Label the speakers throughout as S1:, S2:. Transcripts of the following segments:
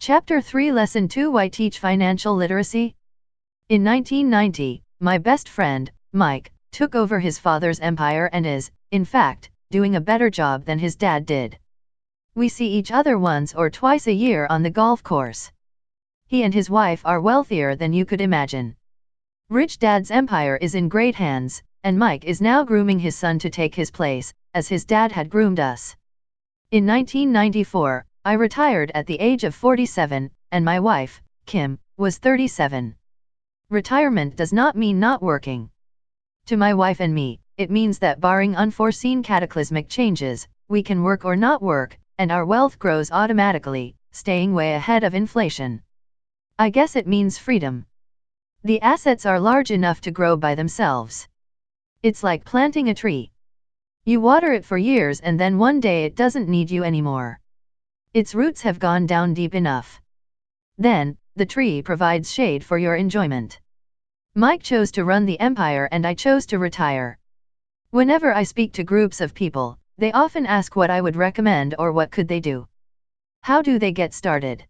S1: Chapter 3 Lesson 2 Why Teach Financial Literacy? In 1990, my best friend, Mike, took over his father's empire and is, in fact, doing a better job than his dad did. We see each other once or twice a year on the golf course. He and his wife are wealthier than you could imagine. Rich Dad's empire is in great hands, and Mike is now grooming his son to take his place, as his dad had groomed us. In 1994, I retired at the age of 47, and my wife, Kim, was 37. Retirement does not mean not working. To my wife and me, it means that barring unforeseen cataclysmic changes, we can work or not work, and our wealth grows automatically, staying way ahead of inflation. I guess it means freedom. The assets are large enough to grow by themselves. It's like planting a tree. You water it for years and then one day it doesn't need you anymore. Its roots have gone down deep enough. Then, the tree provides shade for your enjoyment. Mike chose to run the empire and I chose to retire. Whenever I speak to groups of people, they often ask what I would recommend or what could they do. How do they get started?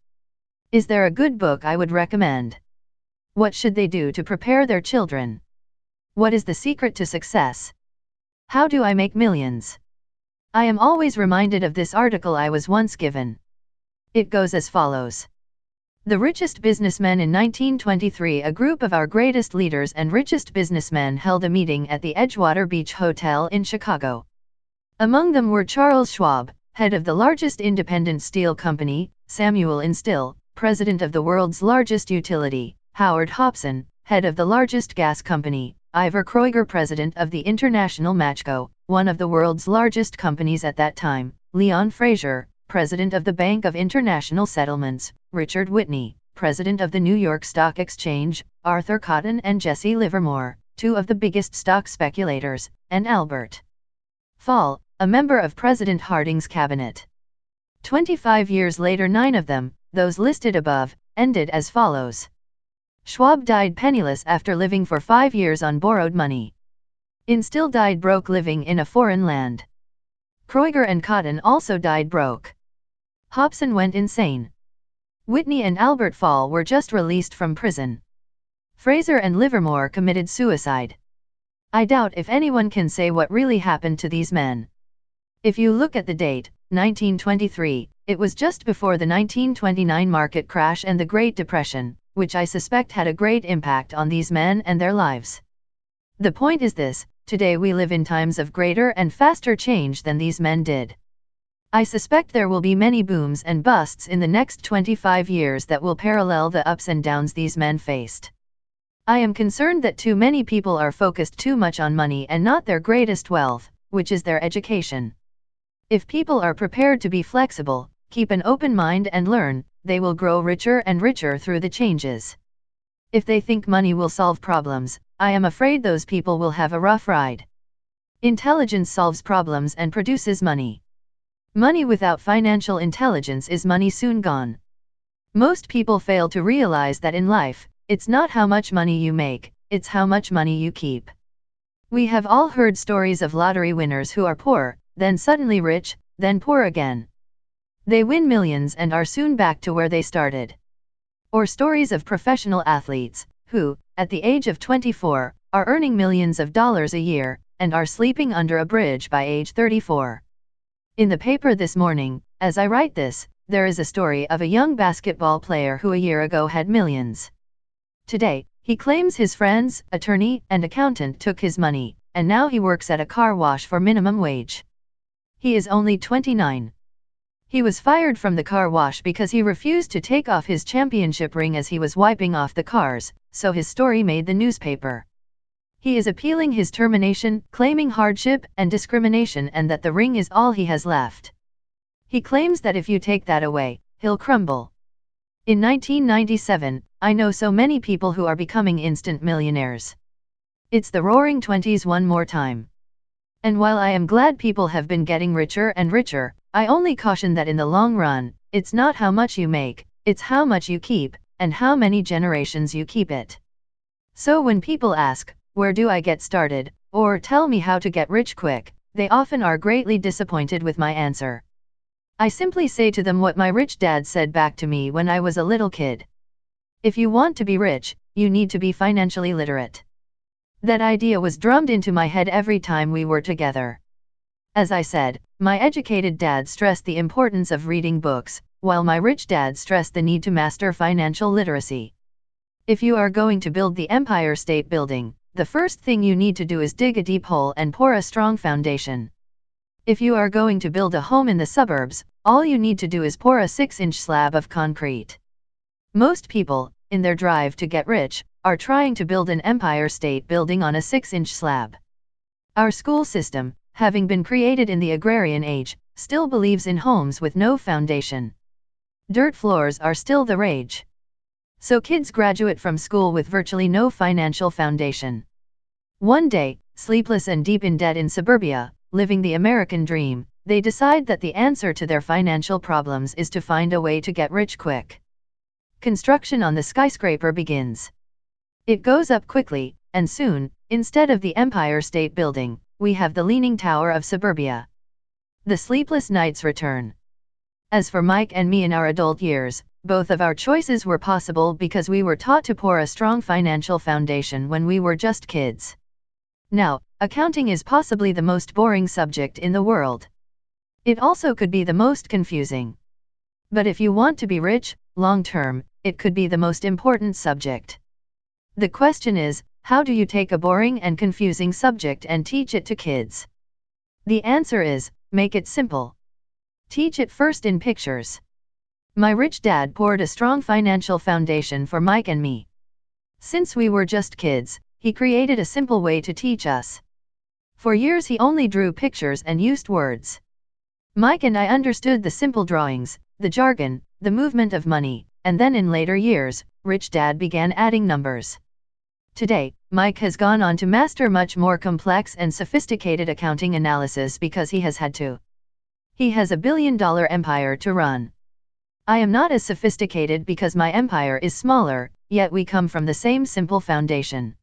S1: Is there a good book I would recommend? What should they do to prepare their children? What is the secret to success? How do I make millions? I am always reminded of this article I was once given. It goes as follows. The richest businessmen in 1923. A group of our greatest leaders and richest businessmen held a meeting at the Edgewater Beach Hotel in Chicago. Among them were Charles Schwab, head of the largest independent steel company, Samuel Instill, president of the world's largest utility, Howard Hobson, head of the largest gas company, Ivor Kroiger, president of the International Matchco, one of the world's largest companies at that time, Leon Fraser, president of the Bank of International Settlements, Richard Whitney, president of the New York Stock Exchange, Arthur Cotton and Jesse Livermore, two of the biggest stock speculators, and Albert Fall, a member of President Harding's cabinet. 25 years later, 9 of them, those listed above, ended as follows. Schwab died penniless after living for 5 years on borrowed money. Instill died broke living in a foreign land. Kroiger and Cotton also died broke. Hobson went insane. Whitney and Albert Fall were just released from prison. Fraser and Livermore committed suicide. I doubt if anyone can say what really happened to these men. If you look at the date, 1923, it was just before the 1929 market crash and the Great Depression, which I suspect had a great impact on these men and their lives. The point is this, today we live in times of greater and faster change than these men did. I suspect there will be many booms and busts in the next 25 years that will parallel the ups and downs these men faced. I am concerned that too many people are focused too much on money and not their greatest wealth, which is their education. If people are prepared to be flexible, keep an open mind and learn, they will grow richer and richer through the changes. If they think money will solve problems, I am afraid those people will have a rough ride. Intelligence solves problems and produces money. Money without financial intelligence is money soon gone. Most people fail to realize that in life, it's not how much money you make, it's how much money you keep. We have all heard stories of lottery winners who are poor, then suddenly rich, then poor again. They win millions and are soon back to where they started. Or stories of professional athletes, who, at the age of 24, are earning millions of dollars a year, and are sleeping under a bridge by age 34. In the paper this morning, as I write this, there is a story of a young basketball player who a year ago had millions. Today, he claims his friends, attorney, and accountant took his money, and now he works at a car wash for minimum wage. He is only 29. He was fired from the car wash because he refused to take off his championship ring as he was wiping off the cars, so his story made the newspaper. He is appealing his termination, claiming hardship and discrimination and that the ring is all he has left. He claims that if you take that away, he'll crumble. In 1997, I know so many people who are becoming instant millionaires. It's the roaring 20s one more time. And while I am glad people have been getting richer and richer, I only caution that in the long run, it's not how much you make, it's how much you keep, and how many generations you keep it. So when people ask, where do I get started, or tell me how to get rich quick, they often are greatly disappointed with my answer. I simply say to them what my rich dad said back to me when I was a little kid. If you want to be rich, you need to be financially literate. That idea was drummed into my head every time we were together. As I said, my educated dad stressed the importance of reading books, while my rich dad stressed the need to master financial literacy. If you are going to build the Empire State Building, the first thing you need to do is dig a deep hole and pour a strong foundation. If you are going to build a home in the suburbs, all you need to do is pour a 6-inch slab of concrete. Most people, in their drive to get rich, are trying to build an Empire State Building on a 6-inch slab. Our school system, having been created in the agrarian age, still believes in homes with no foundation. Dirt floors are still the rage. So kids graduate from school with virtually no financial foundation. One day, sleepless and deep in debt in suburbia, living the American dream, they decide that the answer to their financial problems is to find a way to get rich quick. Construction on the skyscraper begins. It goes up quickly, and soon, instead of the Empire State Building, we have the Leaning Tower of suburbia. The sleepless nights return. As for Mike and me in our adult years, both of our choices were possible because we were taught to pour a strong financial foundation when we were just kids. Now, accounting is possibly the most boring subject in the world. It also could be the most confusing. But if you want to be rich, long term, it could be the most important subject. The question is, how do you take a boring and confusing subject and teach it to kids? The answer is, make it simple. Teach it first in pictures. My rich dad poured a strong financial foundation for Mike and me. Since we were just kids, he created a simple way to teach us. For years he only drew pictures and used words. Mike and I understood the simple drawings, the jargon, the movement of money, and then in later years, rich dad began adding numbers. Today, Mike has gone on to master much more complex and sophisticated accounting analysis because he has had to. He has $1 billion empire to run. I am not as sophisticated because my empire is smaller, yet we come from the same simple foundation.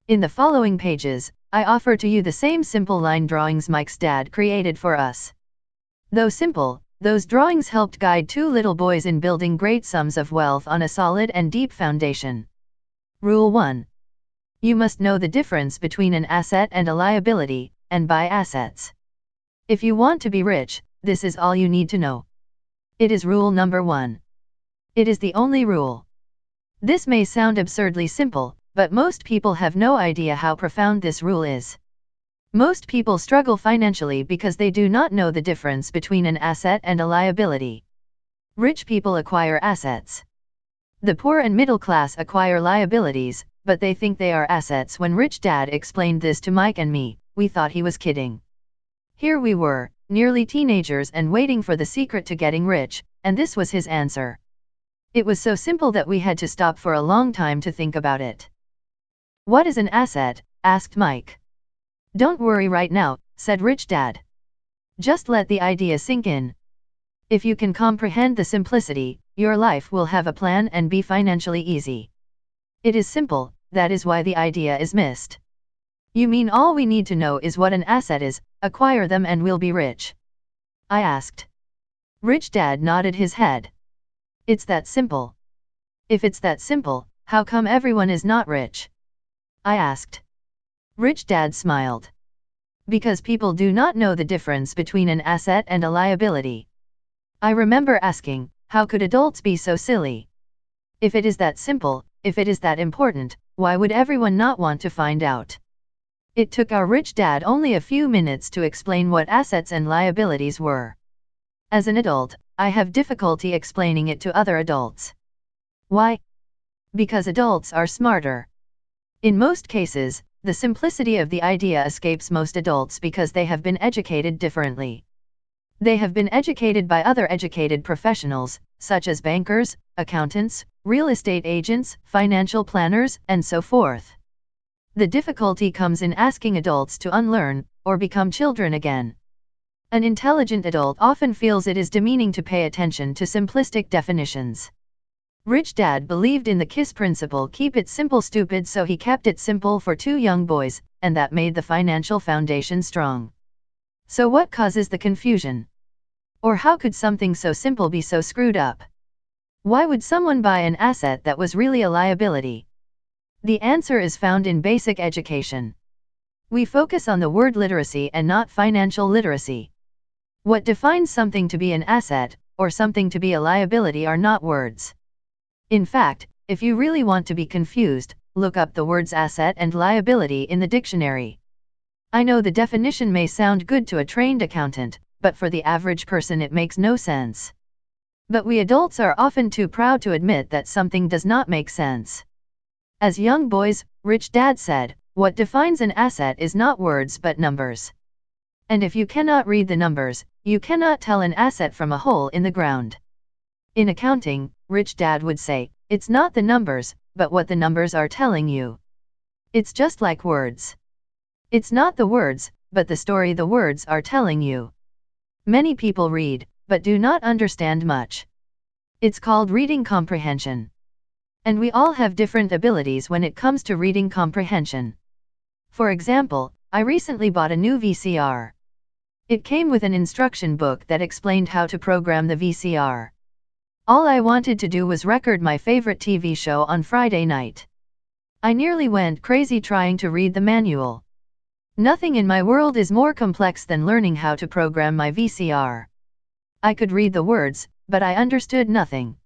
S1: In the following pages, I offer to you the same simple line drawings Mike's dad created for us. Though simple, those drawings helped guide two little boys in building great sums of wealth on a solid and deep foundation. Rule 1. You must know the difference between an asset and a liability, and buy assets. If you want to be rich, this is all you need to know. It is rule number 1. It is the only rule. This may sound absurdly simple, but most people have no idea how profound this rule is. Most people struggle financially because they do not know the difference between an asset and a liability. Rich people acquire assets. The poor and middle class acquire liabilities, but they think they are assets. When Rich Dad explained this to Mike and me, we thought he was kidding. Here we were, nearly teenagers and waiting for the secret to getting rich, and this was his answer. It was so simple that we had to stop for a long time to think about it. What is an asset? Asked Mike. Don't worry right now, said Rich Dad. Just let the idea sink in. If you can comprehend the simplicity, your life will have a plan and be financially easy. It is simple, that is why the idea is missed. You mean all we need to know is what an asset is, acquire them and we'll be rich? I asked. Rich Dad nodded his head. It's that simple. If it's that simple, how come everyone is not rich? I asked. Rich Dad smiled. Because people do not know the difference between an asset and a liability. I remember asking, how could adults be so silly? If it is that simple, if it is that important, why would everyone not want to find out? It took our Rich Dad only a few minutes to explain what assets and liabilities were. As an adult, I have difficulty explaining it to other adults. Why? Because adults are smarter. In most cases, the simplicity of the idea escapes most adults because they have been educated differently. They have been educated by other educated professionals, such as bankers, accountants, real estate agents, financial planners, and so forth. The difficulty comes in asking adults to unlearn, or become children again. An intelligent adult often feels it is demeaning to pay attention to simplistic definitions. Rich Dad believed in the KISS principle, keep it simple stupid, so he kept it simple for two young boys, and that made the financial foundation strong. So what causes the confusion? Or how could something so simple be so screwed up? Why would someone buy an asset that was really a liability? The answer is found in basic education. We focus on the word literacy and not financial literacy. What defines something to be an asset, or something to be a liability are not words. In fact, if you really want to be confused, look up the words asset and liability in the dictionary. I know the definition may sound good to a trained accountant, but for the average person it makes no sense. But we adults are often too proud to admit that something does not make sense. As young boys, Rich Dad said, what defines an asset is not words but numbers. And if you cannot read the numbers, you cannot tell an asset from a hole in the ground. In accounting, Rich Dad would say, it's not the numbers, but what the numbers are telling you. It's just like words. It's not the words, but the story the words are telling you. Many people read, but do not understand much. It's called reading comprehension. And we all have different abilities when it comes to reading comprehension. For example, I recently bought a new VCR. It came with an instruction book that explained how to program the VCR. All I wanted to do was record my favorite TV show on Friday night. I nearly went crazy trying to read the manual. Nothing in my world is more complex than learning how to program my VCR. I could read the words, but I understood nothing.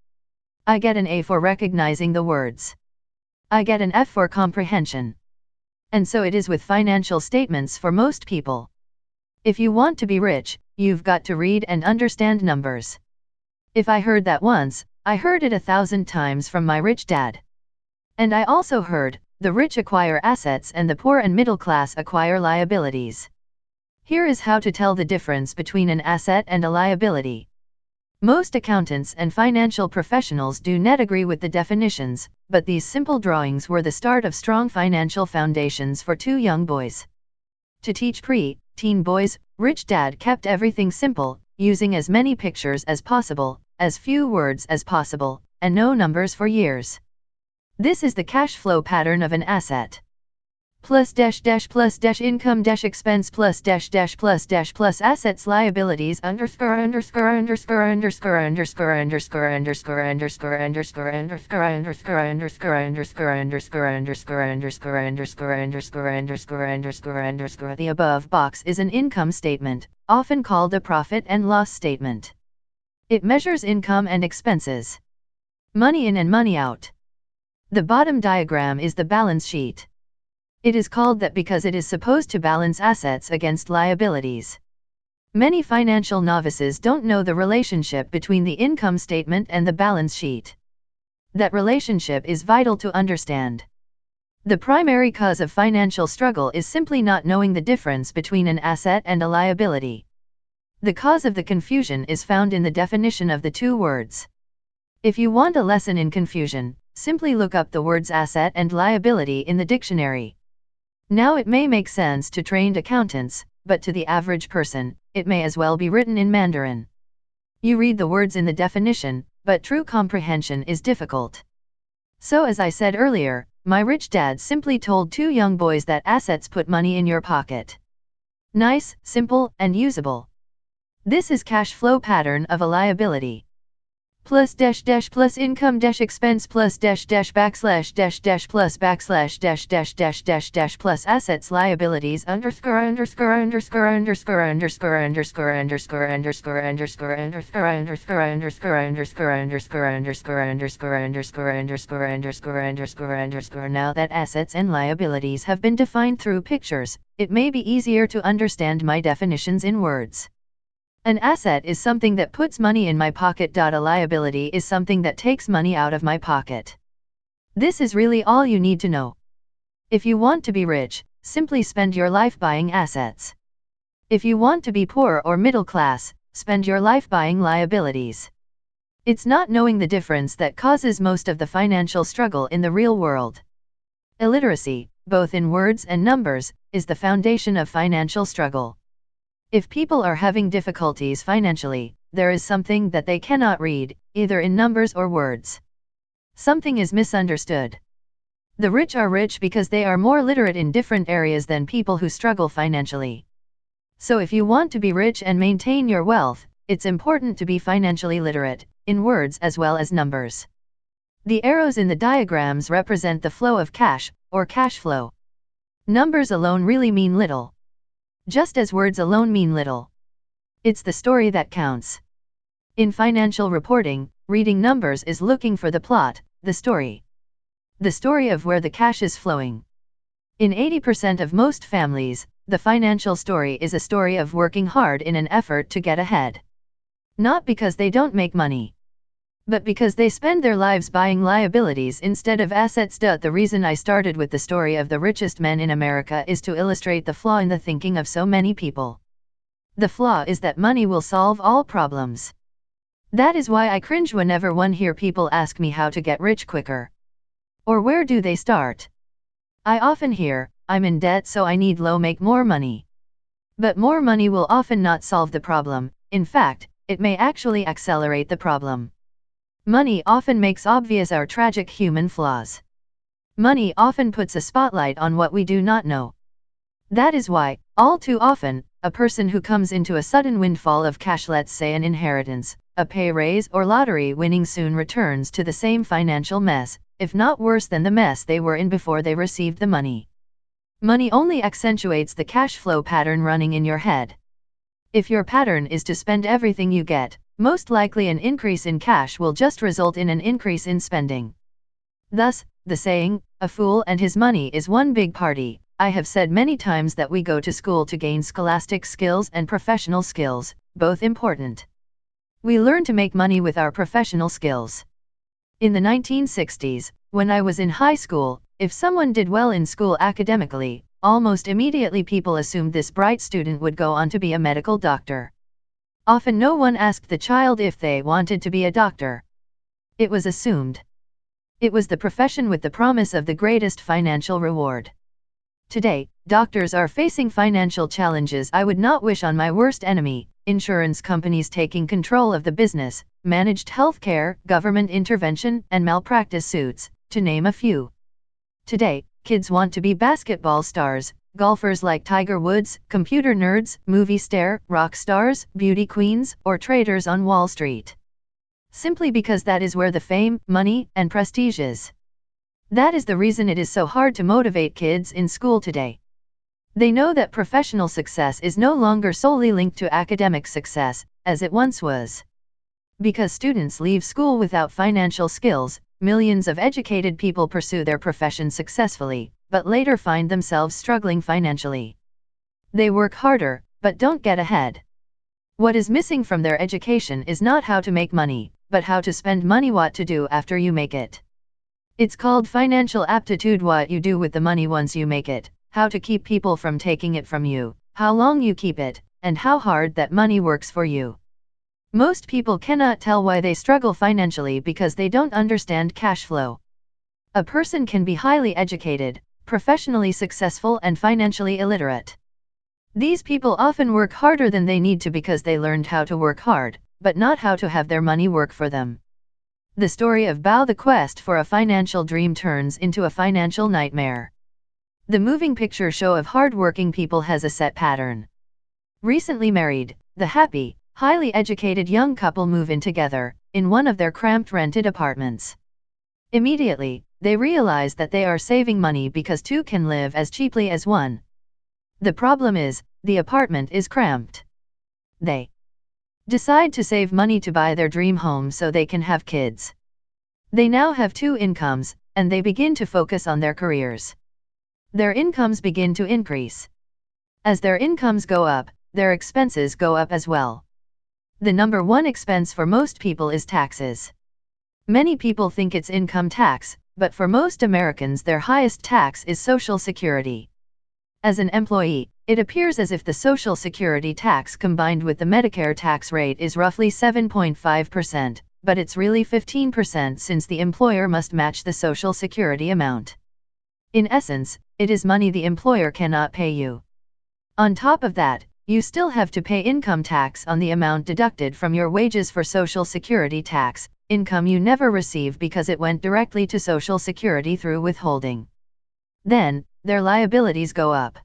S1: I get an A for recognizing the words. I get an F for comprehension. And so it is with financial statements for most people. If you want to be rich, you've got to read and understand numbers. If I heard that once, I heard it 1,000 times from my rich dad. And I also heard, the rich acquire assets and the poor and middle class acquire liabilities. Here is how to tell the difference between an asset and a liability. Most accountants and financial professionals do not agree with the definitions, but these simple drawings were the start of strong financial foundations for two young boys. To teach pre-teen boys, Rich Dad kept everything simple, using as many pictures as possible, as few words as possible, and no numbers for years. This is the cash flow pattern of an asset. Plus income expense plus assets liabilities The above box is an income statement, often called a profit and loss statement. It measures income and expenses. Money in and money out. The bottom diagram is the balance sheet. It is called that because it is supposed to balance assets against liabilities. Many financial novices don't know the relationship between the income statement and the balance sheet. That relationship is vital to understand. The primary cause of financial struggle is simply not knowing the difference between an asset and a liability. The cause of the confusion is found in the definition of the two words. If you want a lesson in confusion, simply look up the words asset and liability in the dictionary. Now it may make sense to trained accountants, but to the average person, it may as well be written in Mandarin. You read the words in the definition, but true comprehension is difficult. So as I said earlier, my rich dad simply told two young boys that assets put money in your pocket. Nice, simple, and usable. This is cash flow pattern of a liability. Plus income expense plus plus assets liabilities Now that assets and liabilities have been defined through pictures, it may be easier to understand my definitions in words. An asset is something that puts money in my pocket. A liability is something that takes money out of my pocket. This is really all you need to know. If you want to be rich, simply spend your life buying assets. If you want to be poor or middle class, spend your life buying liabilities. It's not knowing the difference that causes most of the financial struggle in the real world. Illiteracy, both in words and numbers, is the foundation of financial struggle. If people are having difficulties financially, there is something that they cannot read, either in numbers or words. Something is misunderstood. The rich are rich because they are more literate in different areas than people who struggle financially. So if you want to be rich and maintain your wealth, it's important to be financially literate, in words as well as numbers. The arrows in the diagrams represent the flow of cash, or cash flow. Numbers alone really mean little. Just as words alone mean little. It's the story that counts. In financial reporting, reading numbers is looking for the plot, the story. The story of where the cash is flowing. In 80% of most families, the financial story is a story of working hard in an effort to get ahead. Not because they don't make money, but because they spend their lives buying liabilities instead of assets. The reason I started with the story of the richest men in America is to illustrate the flaw in the thinking of so many people. The flaw is that money will solve all problems. That is why I cringe whenever one hear people ask me how to get rich quicker. Or where do they start? I often hear, I'm in debt so I need make more money. But more money will often not solve the problem. In fact, it may actually accelerate the problem. Money often makes obvious our tragic human flaws. Money often puts a spotlight on what we do not know. That is why, all too often, a person who comes into a sudden windfall of cash, let's say an inheritance, a pay raise or lottery winning, soon returns to the same financial mess, if not worse than the mess they were in before they received the money. Money only accentuates the cash flow pattern running in your head. If your pattern is to spend everything you get, most likely an increase in cash will just result in an increase in spending. Thus, the saying, a fool and his money is one big party. I have said many times that we go to school to gain scholastic skills and professional skills, both important. We learn to make money with our professional skills. In the 1960s, when I was in high school, if someone did well in school academically, almost immediately people assumed this bright student would go on to be a medical doctor. Often no one asked the child if they wanted to be a doctor. It was assumed. It was the profession with the promise of the greatest financial reward. Today, doctors are facing financial challenges I would not wish on my worst enemy: insurance companies taking control of the business, managed healthcare, government intervention, and malpractice suits, to name a few. Today, kids want to be basketball stars, golfers like Tiger Woods, computer nerds, movie star, rock stars, beauty queens, or traders on Wall Street. Simply because that is where the fame, money, and prestige is. That is the reason it is so hard to motivate kids in school today. They know that professional success is no longer solely linked to academic success, as it once was. Because students leave school without financial skills, millions of educated people pursue their profession successfully, but later find themselves struggling financially. They work harder, but don't get ahead. What is missing from their education is not how to make money, but how to spend money, what to do after you make it. It's called financial aptitude: what you do with the money once you make it, how to keep people from taking it from you, how long you keep it, and how hard that money works for you. Most people cannot tell why they struggle financially because they don't understand cash flow. A person can be highly educated, professionally successful, and financially illiterate. These people often work harder than they need to because they learned how to work hard, but not how to have their money work for them. The story of Bao, the quest for a financial dream, turns into a financial nightmare. The moving picture show of hard-working people has a set pattern. Recently married, the happy, highly educated young couple move in together, in one of their cramped rented apartments. Immediately, they realize that they are saving money because two can live as cheaply as one. The problem is, the apartment is cramped. They decide to save money to buy their dream home so they can have kids. They now have two incomes, and they begin to focus on their careers. Their incomes begin to increase. As their incomes go up, their expenses go up as well. The number one expense for most people is taxes. Many people think it's income tax, but for most Americans their highest tax is Social Security. As an employee, it appears as if the Social Security tax combined with the Medicare tax rate is roughly 7.5%, but it's really 15% since the employer must match the Social Security amount. In essence, it is money the employer cannot pay you. On top of that, you still have to pay income tax on the amount deducted from your wages for Social Security tax, income you never receive because it went directly to Social Security through withholding. Then, their liabilities go up.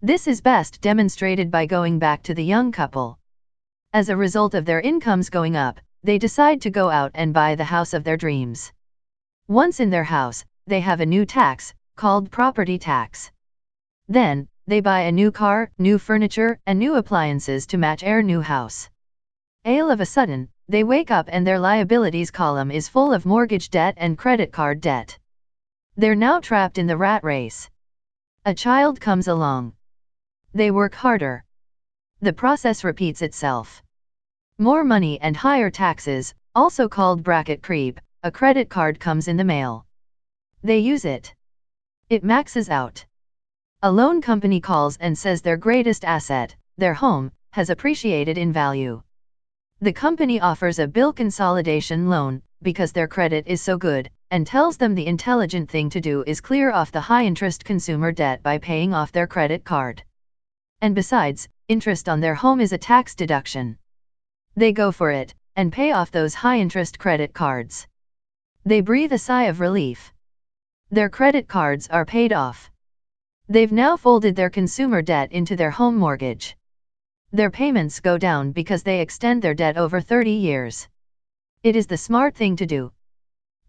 S1: This is best demonstrated by going back to the young couple. As a result of their incomes going up, they decide to go out and buy the house of their dreams. Once in their house, they have a new tax, called property tax. Then, they buy a new car, new furniture, and new appliances to match their new house. All of a sudden, they wake up and their liabilities column is full of mortgage debt and credit card debt. They're now trapped in the rat race. A child comes along. They work harder. The process repeats itself. More money and higher taxes, also called bracket creep, a credit card comes in the mail. They use it. It maxes out. A loan company calls and says their greatest asset, their home, has appreciated in value. The company offers a bill consolidation loan, because their credit is so good, and tells them the intelligent thing to do is clear off the high-interest consumer debt by paying off their credit card. And besides, interest on their home is a tax deduction. They go for it, and pay off those high-interest credit cards. They breathe a sigh of relief. Their credit cards are paid off. They've now folded their consumer debt into their home mortgage. Their payments go down because they extend their debt over 30 years. It is the smart thing to do.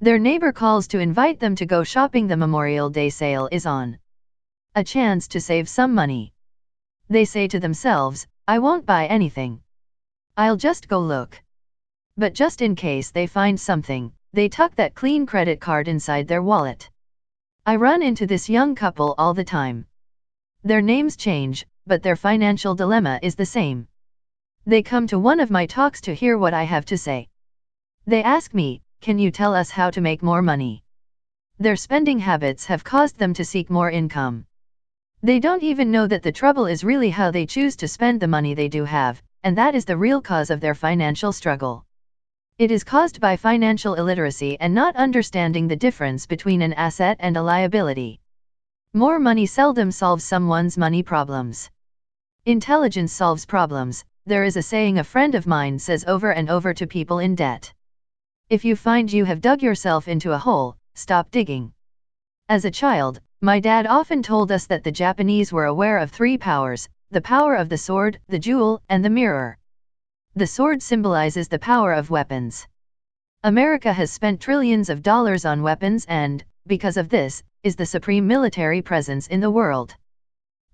S1: Their neighbor calls to invite them to go shopping. The Memorial Day sale is on. A chance to save some money. They say to themselves, I won't buy anything. I'll just go look. But just in case they find something, they tuck that clean credit card inside their wallet. I run into this young couple all the time. Their names change, but their financial dilemma is the same. They come to one of my talks to hear what I have to say. They ask me, can you tell us how to make more money? Their spending habits have caused them to seek more income. They don't even know that the trouble is really how they choose to spend the money they do have, and that is the real cause of their financial struggle. It is caused by financial illiteracy and not understanding the difference between an asset and a liability. More money seldom solves someone's money problems. Intelligence solves problems. There is a saying a friend of mine says over and over to people in debt. If you find you have dug yourself into a hole, stop digging. As a child, my dad often told us that the Japanese were aware of three powers: the power of the sword, the jewel, and the mirror. The sword symbolizes the power of weapons. America has spent trillions of dollars on weapons and, because of this, is the supreme military presence in the world.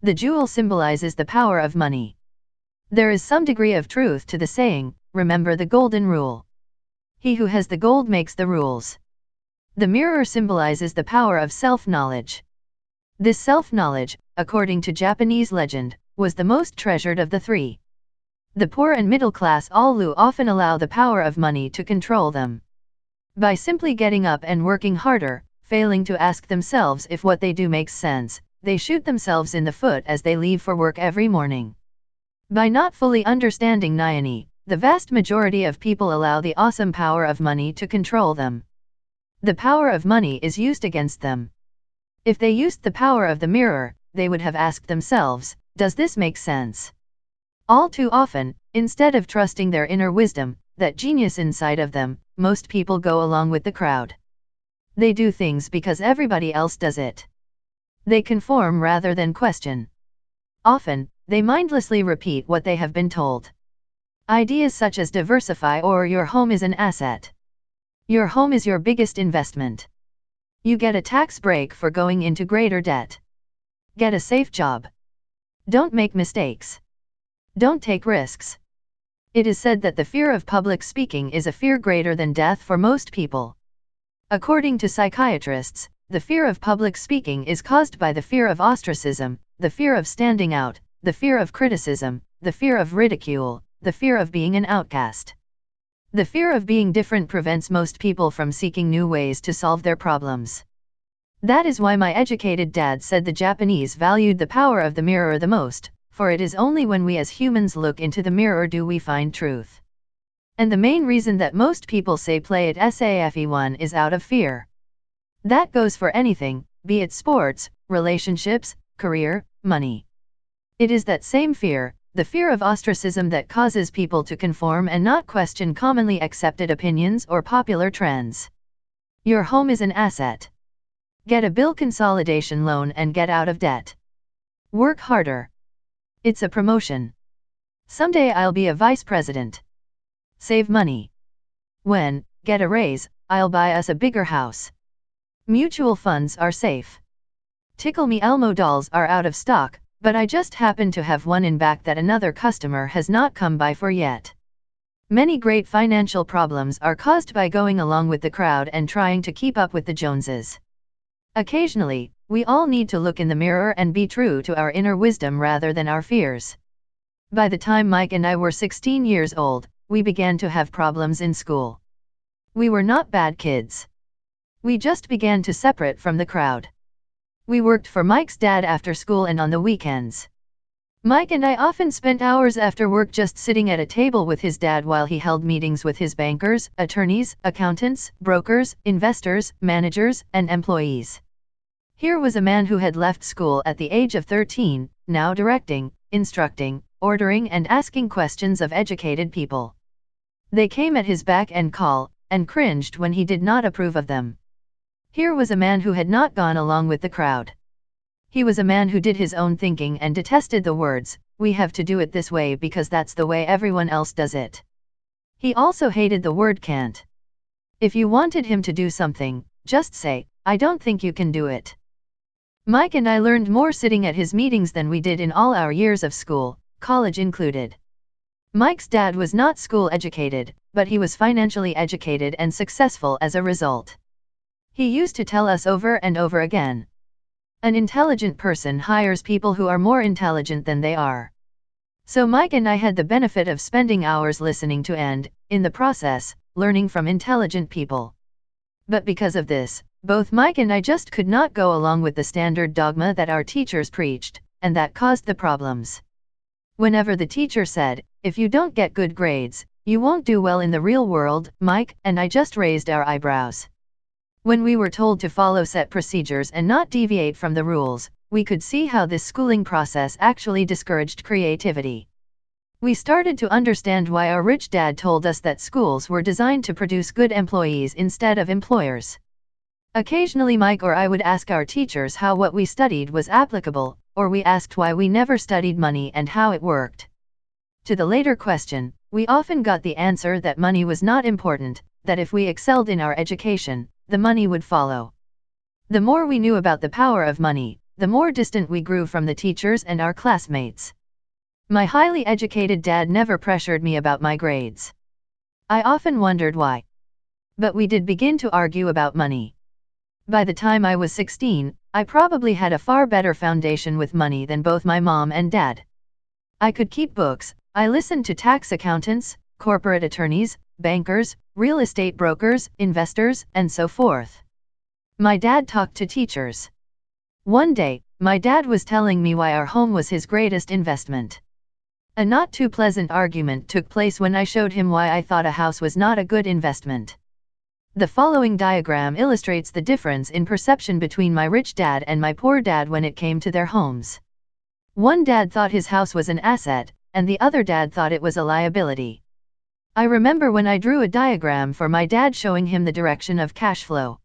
S1: The jewel symbolizes the power of money. There is some degree of truth to the saying, remember the golden rule. He who has the gold makes the rules. The mirror symbolizes the power of self-knowledge. This self-knowledge, according to Japanese legend, was the most treasured of the three. The poor and middle class often allow the power of money to control them. By simply getting up and working harder, failing to ask themselves if what they do makes sense, they shoot themselves in the foot as they leave for work every morning. By not fully understanding Nayani, the vast majority of people allow the awesome power of money to control them. The power of money is used against them. If they used the power of the mirror, they would have asked themselves, does this make sense? All too often, instead of trusting their inner wisdom, that genius inside of them, most people go along with the crowd. They do things because everybody else does it. They conform rather than question. Often, they mindlessly repeat what they have been told. Ideas such as diversify or your home is an asset. Your home is your biggest investment. You get a tax break for going into greater debt. Get a safe job. Don't make mistakes. Don't take risks. It is said that the fear of public speaking is a fear greater than death for most people. According to psychiatrists, the fear of public speaking is caused by the fear of ostracism, the fear of standing out, the fear of criticism, the fear of ridicule, the fear of being an outcast. The fear of being different prevents most people from seeking new ways to solve their problems. That is why my educated dad said the Japanese valued the power of the mirror the most, for it is only when we as humans look into the mirror do we find truth. And the main reason that most people say play it safe is out of fear. That goes for anything, be it sports, relationships, career, money. It is that same fear, the fear of ostracism, that causes people to conform and not question commonly accepted opinions or popular trends. Your home is an asset. Get a bill consolidation loan and get out of debt. Work harder. It's a promotion. Someday I'll be a vice president. Save money. When, get a raise, I'll buy us a bigger house. Mutual funds are safe. Tickle Me Elmo dolls are out of stock, but I just happen to have one in back that another customer has not come by for yet. Many great financial problems are caused by going along with the crowd and trying to keep up with the Joneses. Occasionally, we all need to look in the mirror and be true to our inner wisdom rather than our fears. By the time Mike and I were 16 years old, we began to have problems in school. We were not bad kids. We just began to separate from the crowd. We worked for Mike's dad after school and on the weekends. Mike and I often spent hours after work just sitting at a table with his dad while he held meetings with his bankers, attorneys, accountants, brokers, investors, managers, and employees. Here was a man who had left school at the age of 13, now directing, instructing, ordering and asking questions of educated people. They came at his beck and call, and cringed when he did not approve of them. Here was a man who had not gone along with the crowd. He was a man who did his own thinking and detested the words, "We have to do it this way because that's the way everyone else does it." He also hated the word can't. If you wanted him to do something, just say, "I don't think you can do it." Mike and I learned more sitting at his meetings than we did in all our years of school, college included. Mike's dad was not school educated, but he was financially educated and successful as a result. He used to tell us over and over again, "An intelligent person hires people who are more intelligent than they are." So Mike and I had the benefit of spending hours listening to and, in the process, learning from intelligent people. But because of this, both Mike and I just could not go along with the standard dogma that our teachers preached, and that caused the problems. Whenever the teacher said, "If you don't get good grades, you won't do well in the real world," Mike and I just raised our eyebrows. When we were told to follow set procedures and not deviate from the rules, we could see how this schooling process actually discouraged creativity. We started to understand why our rich dad told us that schools were designed to produce good employees instead of employers. Occasionally Mike or I would ask our teachers how what we studied was applicable, or we asked why we never studied money and how it worked. To the later question, we often got the answer that money was not important, that if we excelled in our education, the money would follow. The more we knew about the power of money, the more distant we grew from the teachers and our classmates. My highly educated dad never pressured me about my grades. I often wondered why. But we did begin to argue about money. By the time I was 16, I probably had a far better foundation with money than both my mom and dad. I could keep books, I listened to tax accountants, corporate attorneys, bankers, real estate brokers, investors, and so forth. My dad talked to teachers. One day, my dad was telling me why our home was his greatest investment. A not too pleasant argument took place when I showed him why I thought a house was not a good investment. The following diagram illustrates the difference in perception between my rich dad and my poor dad when it came to their homes. One dad thought his house was an asset, and the other dad thought it was a liability. I remember when I drew a diagram for my dad showing him the direction of cash flow.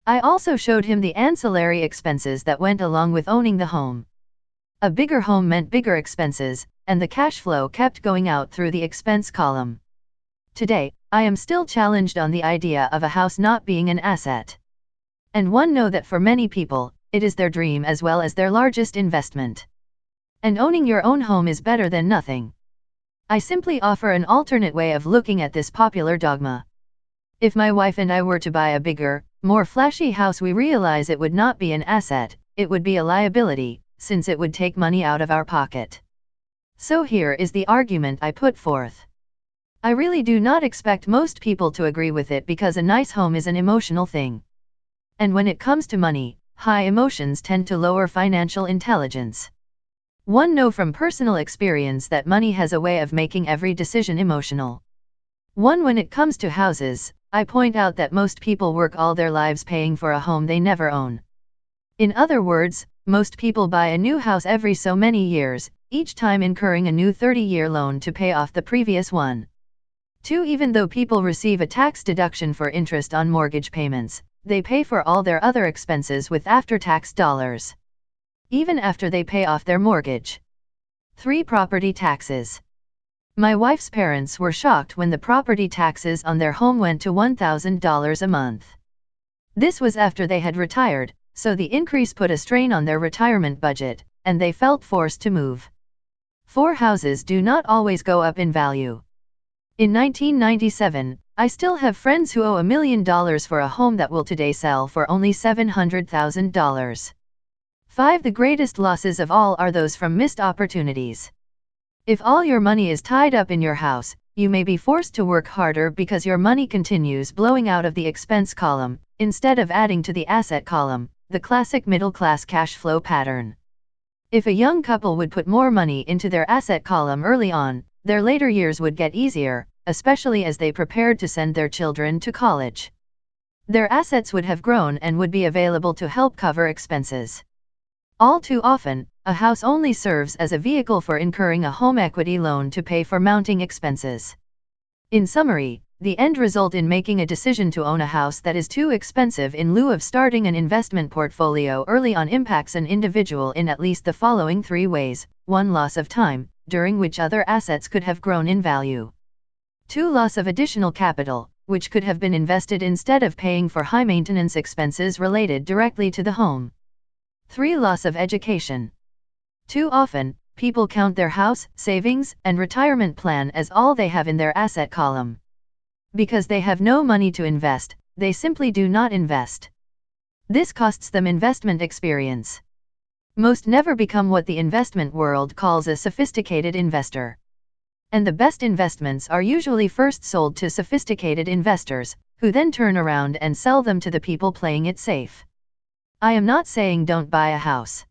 S1: I also showed him the ancillary expenses that went along with owning the home. A bigger home meant bigger expenses, and the cash flow kept going out through the expense column. Today, I am still challenged on the idea of a house not being an asset. And one know that for many people, it is their dream as well as their largest investment. And owning your own home is better than nothing. I simply offer an alternate way of looking at this popular dogma. If my wife and I were to buy a bigger, more flashy house, we realize it would not be an asset, it would be a liability, since it would take money out of our pocket. So here is the argument I put forth. I really do not expect most people to agree with it because a nice home is an emotional thing. And when it comes to money, high emotions tend to lower financial intelligence. One know from personal experience that money has a way of making every decision emotional. When it comes to houses, I point out that most people work all their lives paying for a home they never own. In other words, most people buy a new house every so many years, each time incurring a new 30-year loan to pay off the previous one. 2. Even though people receive a tax deduction for interest on mortgage payments, they pay for all their other expenses with after-tax dollars, even after they pay off their mortgage. 3. Property taxes. My wife's parents were shocked when the property taxes on their home went to $1,000 a month. This was after they had retired, so the increase put a strain on their retirement budget, and they felt forced to move. 4 houses do not always go up in value. In 1997, I still have friends who owe $1 million for a home that will today sell for only $700,000. 5. The greatest losses of all are those from missed opportunities. If all your money is tied up in your house, you may be forced to work harder because your money continues blowing out of the expense column, instead of adding to the asset column, the classic middle-class cash flow pattern. If a young couple would put more money into their asset column early on, their later years would get easier, especially as they prepared to send their children to college. Their assets would have grown and would be available to help cover expenses. All too often, a house only serves as a vehicle for incurring a home equity loan to pay for mounting expenses. In summary, the end result in making a decision to own a house that is too expensive in lieu of starting an investment portfolio early on impacts an individual in at least the following 3 ways. 1. Loss of time, during which other assets could have grown in value. 2. Loss of additional capital, which could have been invested instead of paying for high maintenance expenses related directly to the home. 3. Loss of education. Too often, people count their house, savings, and retirement plan as all they have in their asset column. Because they have no money to invest, they simply do not invest. This costs them investment experience. Most never become what the investment world calls a sophisticated investor. And the best investments are usually first sold to sophisticated investors, who then turn around and sell them to the people playing it safe. I am not saying don't buy a house.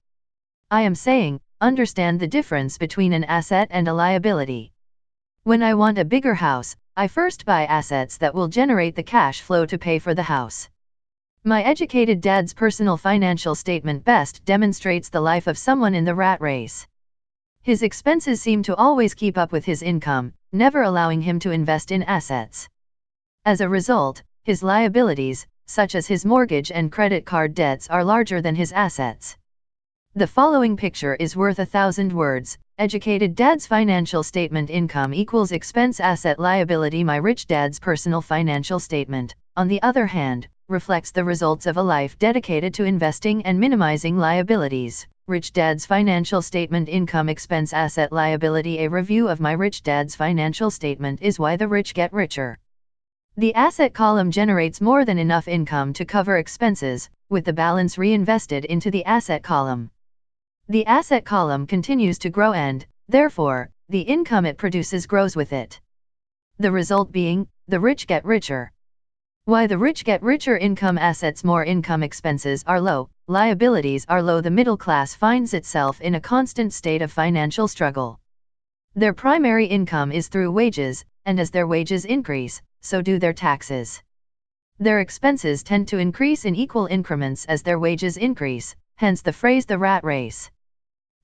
S1: I am saying, understand the difference between an asset and a liability. When I want a bigger house, I first buy assets that will generate the cash flow to pay for the house. My educated dad's personal financial statement best demonstrates the life of someone in the rat race. His expenses seem to always keep up with his income, never allowing him to invest in assets. As a result, his liabilities, such as his mortgage and credit card debts, are larger than his assets. The following picture is worth 1,000 words. Educated dad's financial statement: income equals expense, asset, liability. My rich dad's personal financial statement, on the other hand, reflects the results of a life dedicated to investing and minimizing liabilities. Rich dad's financial statement: income, expense, asset, liability. A review of my rich dad's financial statement is why the rich get richer. The asset column generates more than enough income to cover expenses, with the balance reinvested into the asset column. The asset column continues to grow and, therefore, the income it produces grows with it. The result being, the rich get richer. Why the rich get richer: income, assets more, income, expenses are low, liabilities are low. The middle class finds itself in a constant state of financial struggle. Their primary income is through wages, and as their wages increase, so do their taxes. Their expenses tend to increase in equal increments as their wages increase, hence the phrase the rat race.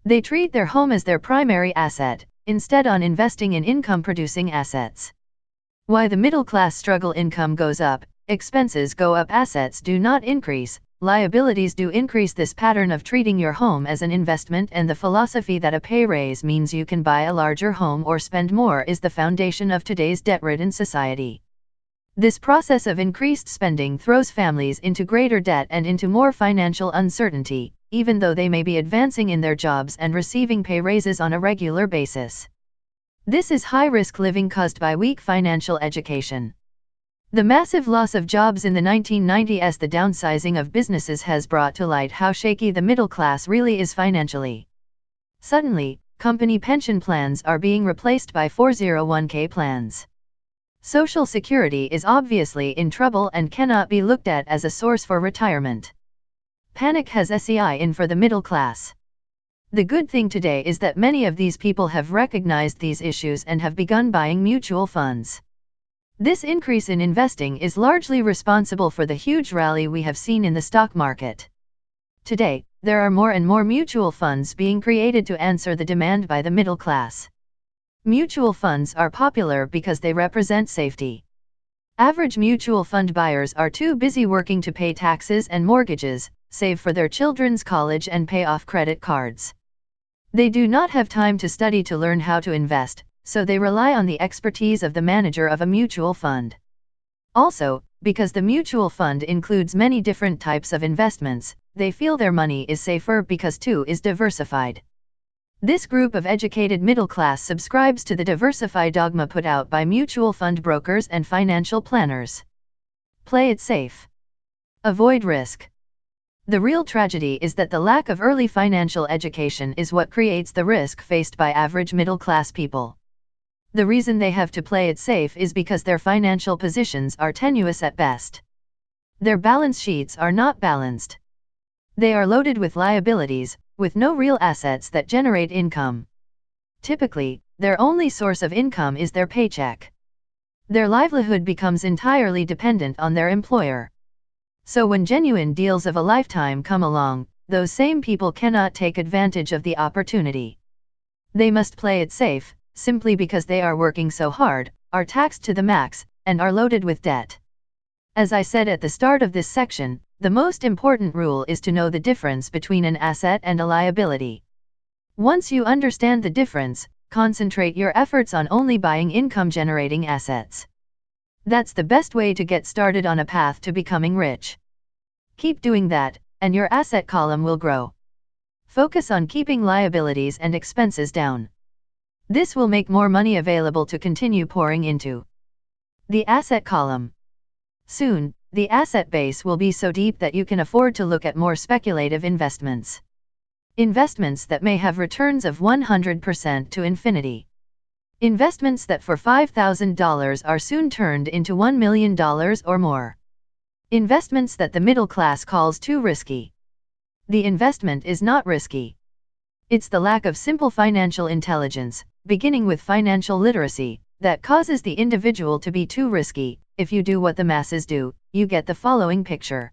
S1: They treat their home as their primary asset, instead on investing in income-producing assets. Why the middle class struggle: income goes up, expenses go up, assets do not increase, liabilities do increase. This pattern of treating your home as an investment and the philosophy that a pay raise means you can buy a larger home or spend more is the foundation of today's debt-ridden society. This process of increased spending throws families into greater debt and into more financial uncertainty, even though they may be advancing in their jobs and receiving pay raises on a regular basis. This is high-risk living caused by weak financial education. The massive loss of jobs in the 1990s, the downsizing of businesses has brought to light how shaky the middle class really is financially. Suddenly, company pension plans are being replaced by 401k plans. Social Security is obviously in trouble and cannot be looked at as a source for retirement. Panic has SEI in for the middle class. The good thing today is that many of these people have recognized these issues and have begun buying mutual funds. This increase in investing is largely responsible for the huge rally we have seen in the stock market. Today, there are more and more mutual funds being created to answer the demand by the middle class. Mutual funds are popular because they represent safety. Average mutual fund buyers are too busy working to pay taxes and mortgages, save for their children's college and pay off credit cards. They do not have time to study to learn how to invest, so they rely on the expertise of the manager of a mutual fund. Also, because the mutual fund includes many different types of investments, they feel their money is safer because too is diversified. This group of educated middle class subscribes to the diversify dogma put out by mutual fund brokers and financial planners. Play it safe. Avoid risk. The real tragedy is that the lack of early financial education is what creates the risk faced by average middle class people. The reason they have to play it safe is because their financial positions are tenuous at best. Their balance sheets are not balanced. They are loaded with liabilities, with no real assets that generate income. Typically, their only source of income is their paycheck. Their livelihood becomes entirely dependent on their employer. So when genuine deals of a lifetime come along, those same people cannot take advantage of the opportunity. They must play it safe, simply because they are working so hard, are taxed to the max, and are loaded with debt. As I said at the start of this section, the most important rule is to know the difference between an asset and a liability. Once you understand the difference, concentrate your efforts on only buying income-generating assets. That's the best way to get started on a path to becoming rich. Keep doing that, and your asset column will grow. Focus on keeping liabilities and expenses down. This will make more money available to continue pouring into the asset column. Soon, the asset base will be so deep that you can afford to look at more speculative investments. Investments that may have returns of 100% to infinity. Investments that for $5,000 are soon turned into $1 million or more. Investments that the middle class calls too risky. The investment is not risky. It's the lack of simple financial intelligence, beginning with financial literacy, that causes the individual to be too risky. If you do what the masses do, you get the following picture.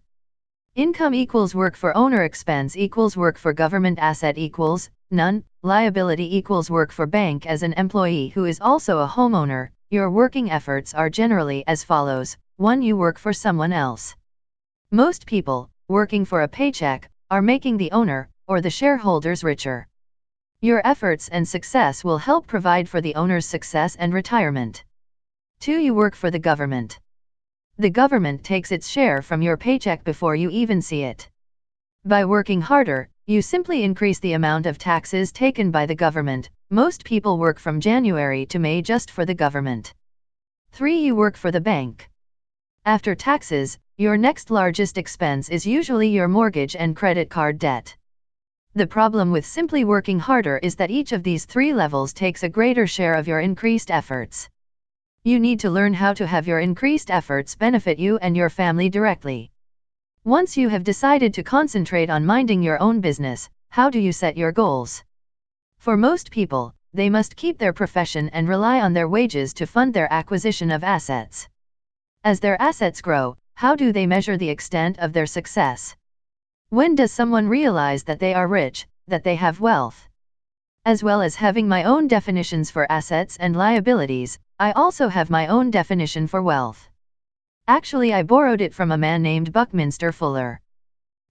S1: Income equals work for owner, expense equals work for government, asset equals none, liability equals work for bank as an employee who is also a homeowner. Your working efforts are generally as follows. 1. You work for someone else. Most people, working for a paycheck, are making the owner, or the shareholders, richer. Your efforts and success will help provide for the owner's success and retirement. 2. You work for the government. The government takes its share from your paycheck before you even see it. By working harder, you simply increase the amount of taxes taken by the government. Most people work from January to May just for the government. 3. You work for the bank. After taxes, your next largest expense is usually your mortgage and credit card debt. The problem with simply working harder is that each of these 3 levels takes a greater share of your increased efforts. You need to learn how to have your increased efforts benefit you and your family directly. Once you have decided to concentrate on minding your own business, how do you set your goals? For most people, they must keep their profession and rely on their wages to fund their acquisition of assets. As their assets grow, how do they measure the extent of their success? When does someone realize that they are rich, that they have wealth? As well as having my own definitions for assets and liabilities, I also have my own definition for wealth. Actually, I borrowed it from a man named Buckminster Fuller.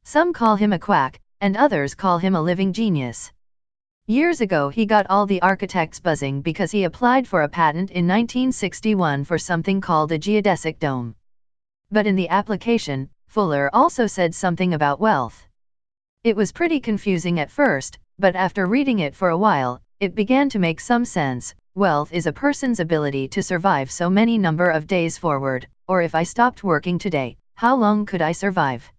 S1: Some call him a quack, and others call him a living genius. Years ago he got all the architects buzzing because he applied for a patent in 1961 for something called a geodesic dome. But in the application, Fuller also said something about wealth. It was pretty confusing at first, but after reading it for a while, it began to make some sense. Wealth is a person's ability to survive so many number of days forward, or if I stopped working today, how long could I survive?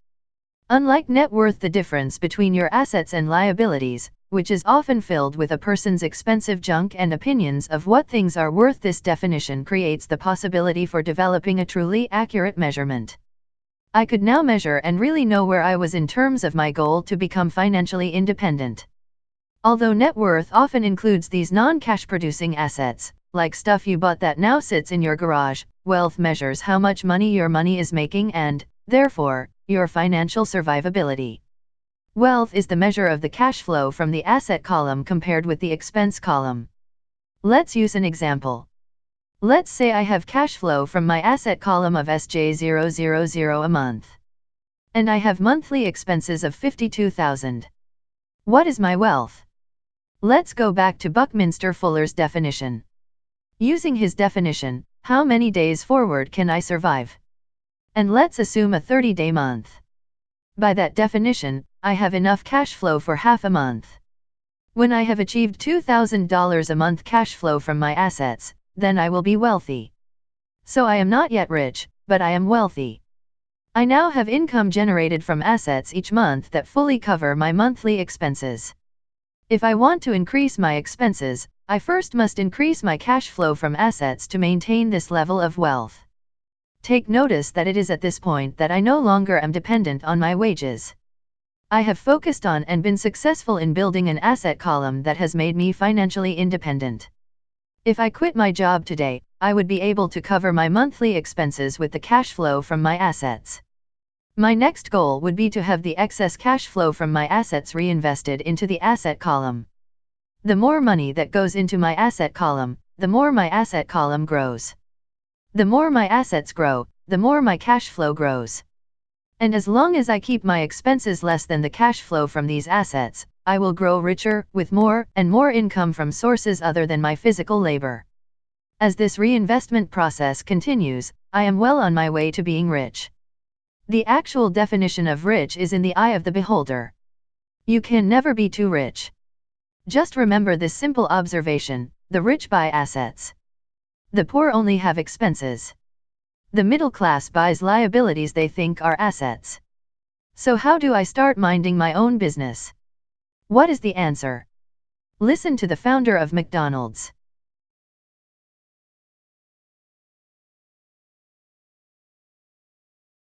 S1: Unlike net worth, the difference between your assets and liabilities, which is often filled with a person's expensive junk and opinions of what things are worth, this definition creates the possibility for developing a truly accurate measurement. I could now measure and really know where I was in terms of my goal to become financially independent. Although net worth often includes these non-cash producing assets, like stuff you bought that now sits in your garage, wealth measures how much money your money is making and, therefore, your financial survivability. Wealth is the measure of the cash flow from the asset column compared with the expense column. Let's use an example. Let's say I have cash flow from my asset column of SJ000 a month. And I have monthly expenses of $52,000. What is my wealth? Let's go back to Buckminster Fuller's definition. Using his definition, how many days forward can I survive? And let's assume a 30-day month. By that definition, I have enough cash flow for half a month. When I have achieved $2,000 a month cash flow from my assets, then I will be wealthy. So I am not yet rich, but I am wealthy. I now have income generated from assets each month that fully cover my monthly expenses. If I want to increase my expenses, I first must increase my cash flow from assets to maintain this level of wealth. Take notice that it is at this point that I no longer am dependent on my wages. I have focused on and been successful in building an asset column that has made me financially independent. If I quit my job today, I would be able to cover my monthly expenses with the cash flow from my assets. My next goal would be to have the excess cash flow from my assets reinvested into the asset column. The more money that goes into my asset column, the more my asset column grows. The more my assets grow, the more my cash flow grows. And as long as I keep my expenses less than the cash flow from these assets, I will grow richer, with more and more income from sources other than my physical labor. As this reinvestment process continues, I am well on my way to being rich. The actual definition of rich is in the eye of the beholder. You can never be too rich. Just remember this simple observation: the rich buy assets. The poor only have expenses. The middle class buys liabilities they think are assets. So how do I start minding my own business? What is the answer? Listen to the founder of McDonald's.